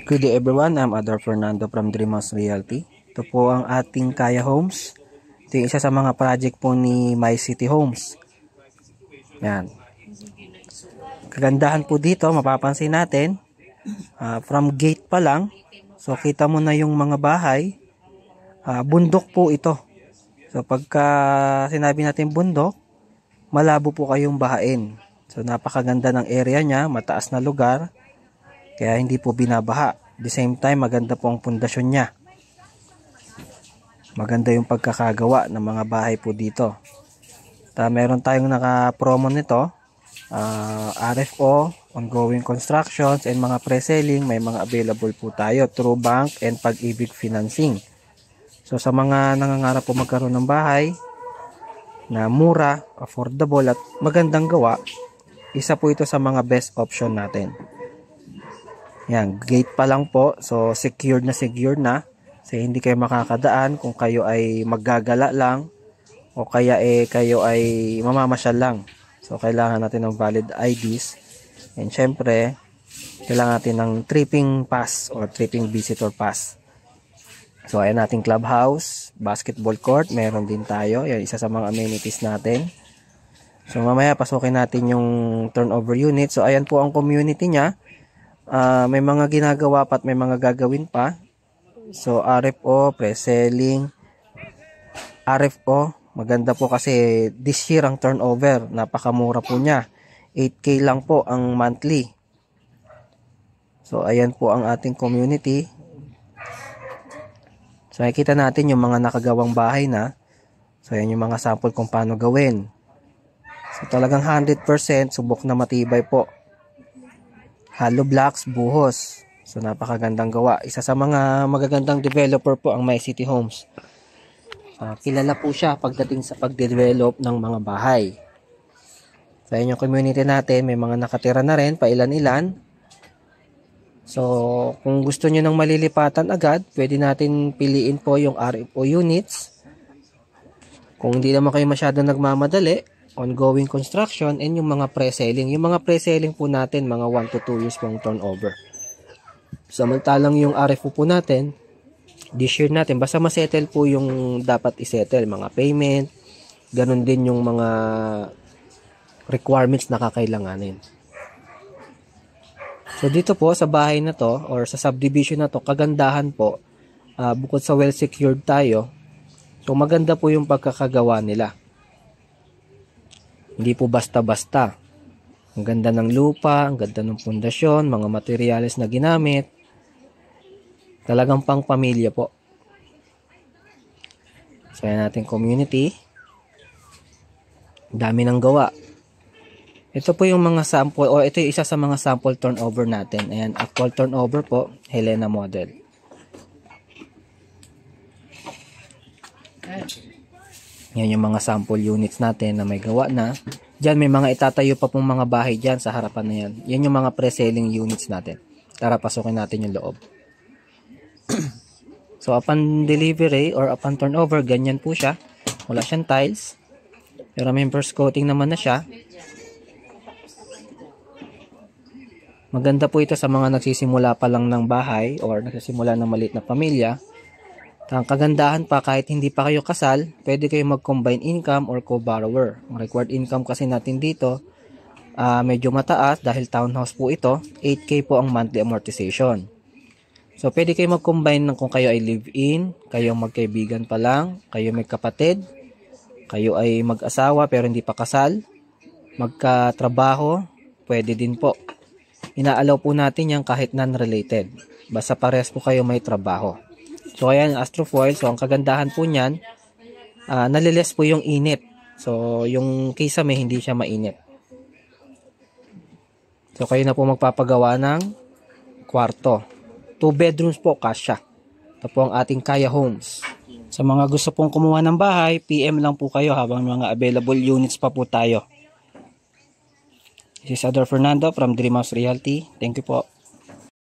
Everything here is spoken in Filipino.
Good day everyone, I'm Ador Fernando from Dreamhouse Realty. Ito po ang ating Kaya Homes. Ito yung isa sa mga project po ni My City Homes. Yan. Kagandahan po dito, mapapansin natin, from gate pa lang, so kita mo na yung mga bahay, bundok po ito. So pagka sinabi natin bundok, malabo po kayong bahain. So napakaganda ng area niya, mataas na lugar, kaya hindi po binabaha. At the same time, maganda po ang pundasyon niya. Maganda yung pagkakagawa ng mga bahay po dito. Meron tayong naka-promo nito. RFO, ongoing constructions, and mga pre-selling. May mga available po tayo through bank and Pag-ibig financing. So sa mga nangangarap po magkaroon ng bahay na mura, affordable at magandang gawa, isa po ito sa mga best option natin. Yan, gate pa lang po. So, secured na. So, hindi kayo makakadaan kung kayo ay maggagala lang o kaya kayo ay mamamasyal lang. So, kailangan natin ng valid IDs. And syempre, kailangan natin ng tripping pass or tripping visitor pass. So, ayan nating clubhouse, basketball court, meron din tayo. Yan, isa sa mga amenities natin. So, mamaya pasukin natin yung turnover unit. So, ayan po ang community niya. May mga ginagawa pa at may mga gagawin pa. So RFO, pre-selling, RFO, maganda po kasi this year ang turnover, napakamura po niya, 8K lang po ang monthly. So ayan po ang ating community. So nakikita natin yung mga nakagawang bahay na. So ayan yung mga sample kung paano gawin. So talagang 100% subok na matibay po. Hollow blocks, buhos. So napakagandang gawa. Isa sa mga magagandang developer po ang My City Homes. Kilala po siya pagdating sa pagdevelop ng mga bahay. Sa inyong community natin, may mga nakatira na rin, pailan-ilan. So kung gusto nyo ng malilipatan agad, pwede natin piliin po yung RFO units. Kung hindi naman kayo masyado nagmamadali, ongoing construction, and yung mga pre-selling. Yung mga pre-selling po natin, mga 1 to 2 years pong turnover. Samantalang yung RFO po natin, this year natin, basta masettle po yung dapat isettle, mga payment, ganun din yung mga requirements na kakailanganin. So dito po sa bahay na to, or sa subdivision na to, kagandahan po, bukod sa well secured tayo, so maganda po yung pagkakagawa nila. Hindi po basta-basta. Ang ganda ng lupa, ang ganda ng pundasyon, mga materyales na ginamit. Talagang pang pamilya po. So, yan natin community. Dami ng gawa. Ito po yung mga sample, o ito yung isa sa mga sample turnover natin. Ayan, actual turnover po, Helena model. Yan yung mga sample units natin na may gawa na. Diyan may mga itatayo pa pong mga bahay dyan sa harapan na yan. Yan yung mga pre-selling units natin. Tara, pasukin natin yung loob. So, upon delivery or upon turnover, ganyan po siya. Wala siyang tiles. Pero may first coating naman na siya. Maganda po ito sa mga nagsisimula pa lang ng bahay or nagsisimula ng maliit na pamilya. Ang kagandahan pa, kahit hindi pa kayo kasal, pwede kayo mag-combine income or co-borrower. Ang required income kasi natin dito, medyo mataas dahil townhouse po ito, 8K po ang monthly amortization. So, pwede kayo mag-combine ng kung kayo ay live-in, kayo magkaibigan pa lang, kayo may kapatid, kayo ay mag-asawa pero hindi pa kasal, magkatrabaho, pwede din po. Inaalaw po natin yan kahit non-related. Basta parehas po kayo may trabaho. So, ayan, Astrofoil. So, ang kagandahan po niyan, naliles po yung init. So, yung kisame, hindi siya mainit. So, kayo na po magpapagawa ng kwarto. 2 bedrooms po, kasya. Ito po ang ating Kaya Homes. Sa mga gusto pong kumuha ng bahay, PM lang po kayo habang mga available units pa po tayo. This is Ador Fernando from Dreamhouse Realty. Thank you po.